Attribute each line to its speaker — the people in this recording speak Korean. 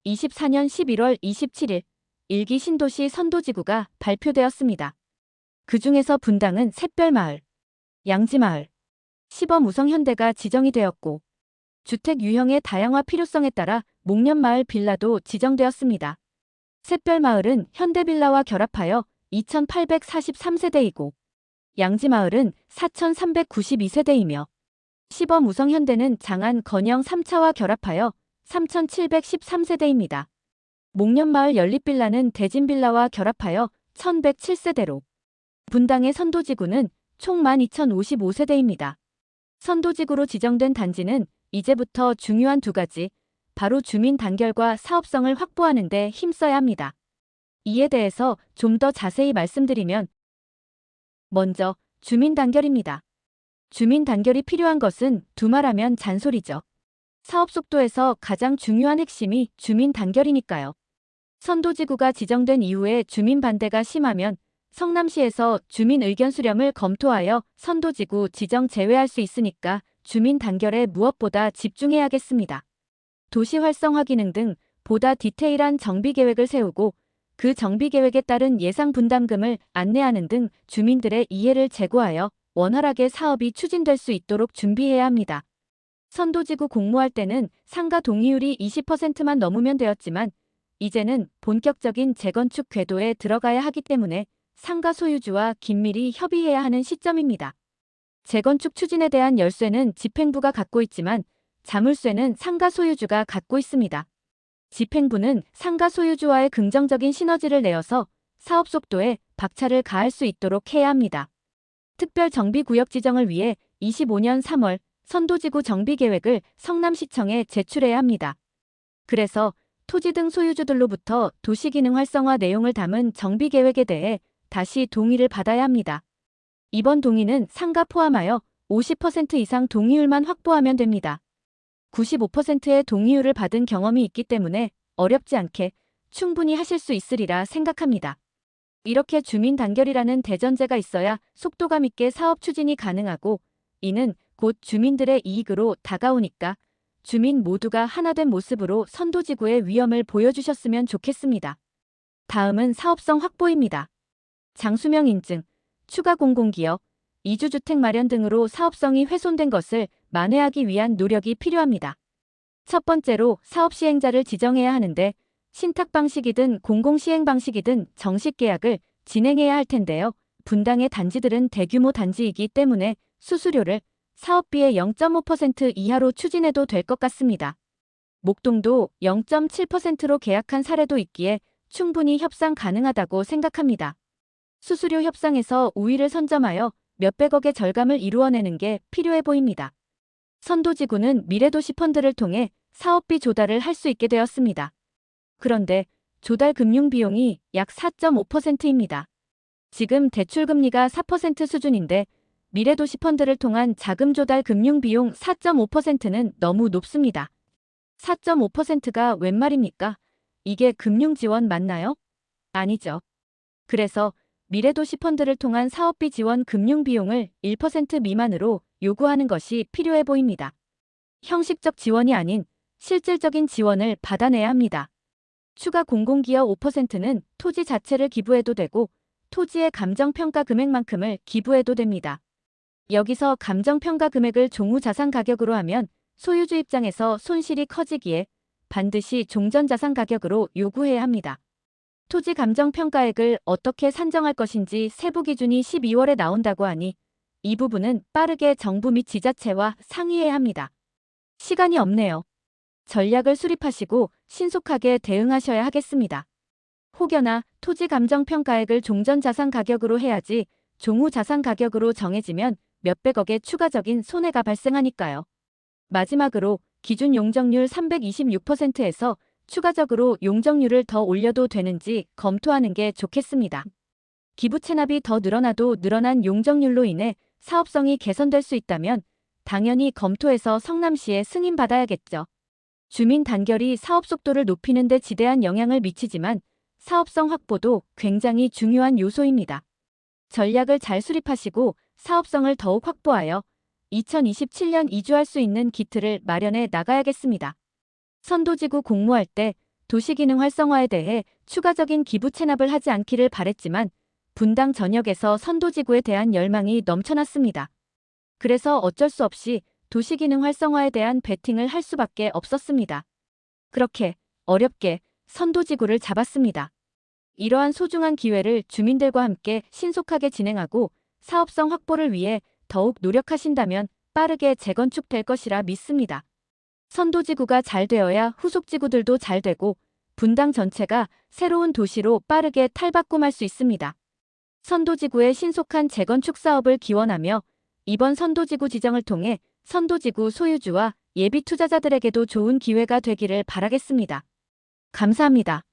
Speaker 1: 2024년 11월 27일 일기 신도시 선도지구가 발표되었습니다. 그 중에서 분당은 샛별마을, 양지마을, 시범우성현대가 지정이 되었고 주택 유형의 다양화 필요성에 따라 목련마을 빌라도 지정되었습니다. 샛별마을은 현대빌라와 결합하여 2843세대이고 양지마을은 4392세대이며 시범우성현대는 장안 건영 3차와 결합하여 3713세대입니다. 목련마을 연립빌라는 대진빌라와 결합하여 1107세대로 분당의 선도지구는 총 12,055세대입니다. 선도지구로 지정된 단지는 이제부터 중요한 두 가지, 바로 주민 단결과 사업성을 확보하는 데 힘써야 합니다. 이에 대해서 좀 더 자세히 말씀드리면 먼저 주민 단결입니다. 주민 단결이 필요한 것은 두말하면 잔소리죠. 사업 속도에서 가장 중요한 핵심이 주민 단결이니까요. 선도지구가 지정된 이후에 주민 반대가 심하면 성남시에서 주민 의견 수렴을 검토하여 선도지구 지정 제외할 수 있으니까 주민 단결에 무엇보다 집중해야겠습니다. 도시 활성화 기능 등 보다 디테일한 정비 계획을 세우고 그 정비 계획에 따른 예상 분담금을 안내하는 등 주민들의 이해를 제고하여 원활하게 사업이 추진될 수 있도록 준비해야 합니다. 선도지구 공모할 때는 상가 동의율이 20%만 넘으면 되었지만 이제는 본격적인 재건축 궤도에 들어가야 하기 때문에 상가 소유주와 긴밀히 협의해야 하는 시점입니다. 재건축 추진에 대한 열쇠는 집행부가 갖고 있지만 자물쇠는 상가 소유주가 갖고 있습니다. 집행부는 상가 소유주와의 긍정적인 시너지를 내어서 사업 속도에 박차를 가할 수 있도록 해야 합니다. 특별 정비구역 지정을 위해 25년 3월 선도지구 정비계획을 성남시청에 제출해야 합니다. 그래서 토지 등 소유주들로부터 도시기능 활성화 내용을 담은 정비계획에 대해 다시 동의를 받아야 합니다. 이번 동의는 상가 포함하여 50% 이상 동의율만 확보하면 됩니다. 95%의 동의율을 받은 경험이 있기 때문에 어렵지 않게 충분히 하실 수 있으리라 생각합니다. 이렇게 주민 단결이라는 대전제가 있어야 속도감 있게 사업 추진이 가능하고 이는 곧 주민들의 이익으로 다가오니까 주민 모두가 하나된 모습으로 선도지구의 위엄을 보여주셨으면 좋겠습니다. 다음은 사업성 확보입니다. 장수명 인증, 추가 공공기여, 이주주택 마련 등으로 사업성이 훼손된 것을 만회하기 위한 노력이 필요합니다. 첫 번째로 사업 시행자를 지정해야 하는데 신탁 방식이든 공공시행 방식이든 정식 계약을 진행해야 할 텐데요. 분당의 단지들은 대규모 단지이기 때문에 수수료를 사업비의 0.5% 이하로 추진해도 될 것 같습니다. 목동도 0.7%로 계약한 사례도 있기에 충분히 협상 가능하다고 생각합니다. 수수료 협상에서 우위를 선점하여 몇백억의 절감을 이루어내는 게 필요해 보입니다. 선도지구는 미래도시 펀드를 통해 사업비 조달을 할 수 있게 되었습니다. 그런데 조달 금융 비용이 약 4.5%입니다. 지금 대출금리가 4% 수준인데 미래도시 펀드를 통한 자금 조달 금융 비용 4.5%는 너무 높습니다. 4.5%가 웬 말입니까? 이게 금융 지원 맞나요? 아니죠. 그래서 미래도시 펀드를 통한 사업비 지원 금융 비용을 1% 미만으로 요구하는 것이 필요해 보입니다. 형식적 지원이 아닌 실질적인 지원을 받아내야 합니다. 추가 공공기여 5%는 토지 자체를 기부해도 되고 토지의 감정평가 금액만큼을 기부해도 됩니다. 여기서 감정평가 금액을 종후자산 가격으로 하면 소유주 입장에서 손실이 커지기에 반드시 종전자산 가격으로 요구해야 합니다. 토지 감정평가액을 어떻게 산정할 것인지 세부 기준이 12월에 나온다고 하니 이 부분은 빠르게 정부 및 지자체와 상의해야 합니다. 시간이 없네요. 전략을 수립하시고 신속하게 대응하셔야 하겠습니다. 혹여나 토지 감정평가액을 종전자산 가격으로 해야지 종후자산 가격으로 정해지면 몇백억의 추가적인 손해가 발생하니까요. 마지막으로 기준 용적률 326%에서 추가적으로 용적률을 더 올려도 되는지 검토하는 게 좋겠습니다. 기부 체납이 더 늘어나도 늘어난 용적률로 인해 사업성이 개선될 수 있다면 당연히 검토해서 성남시에 승인받아야겠죠. 주민 단결이 사업 속도를 높이는 데 지대한 영향을 미치지만 사업성 확보도 굉장히 중요한 요소입니다. 전략을 잘 수립하시고 사업성을 더욱 확보하여 2027년 이주할 수 있는 기틀을 마련해 나가야겠습니다. 선도지구 공모할 때 도시기능 활성화에 대해 추가적인 기부 체납을 하지 않기를 바랬지만 분당 전역에서 선도지구에 대한 열망이 넘쳐났습니다. 그래서 어쩔 수 없이 도시기능 활성화에 대한 베팅을 할 수밖에 없었습니다. 그렇게 어렵게 선도지구를 잡았습니다. 이러한 소중한 기회를 주민들과 함께 신속하게 진행하고 사업성 확보를 위해 더욱 노력하신다면 빠르게 재건축될 것이라 믿습니다. 선도지구가 잘 되어야 후속지구들도 잘 되고 분당 전체가 새로운 도시로 빠르게 탈바꿈할 수 있습니다. 선도지구의 신속한 재건축 사업을 기원하며 이번 선도지구 지정을 통해 선도지구 소유주와 예비 투자자들에게도 좋은 기회가 되기를 바라겠습니다. 감사합니다.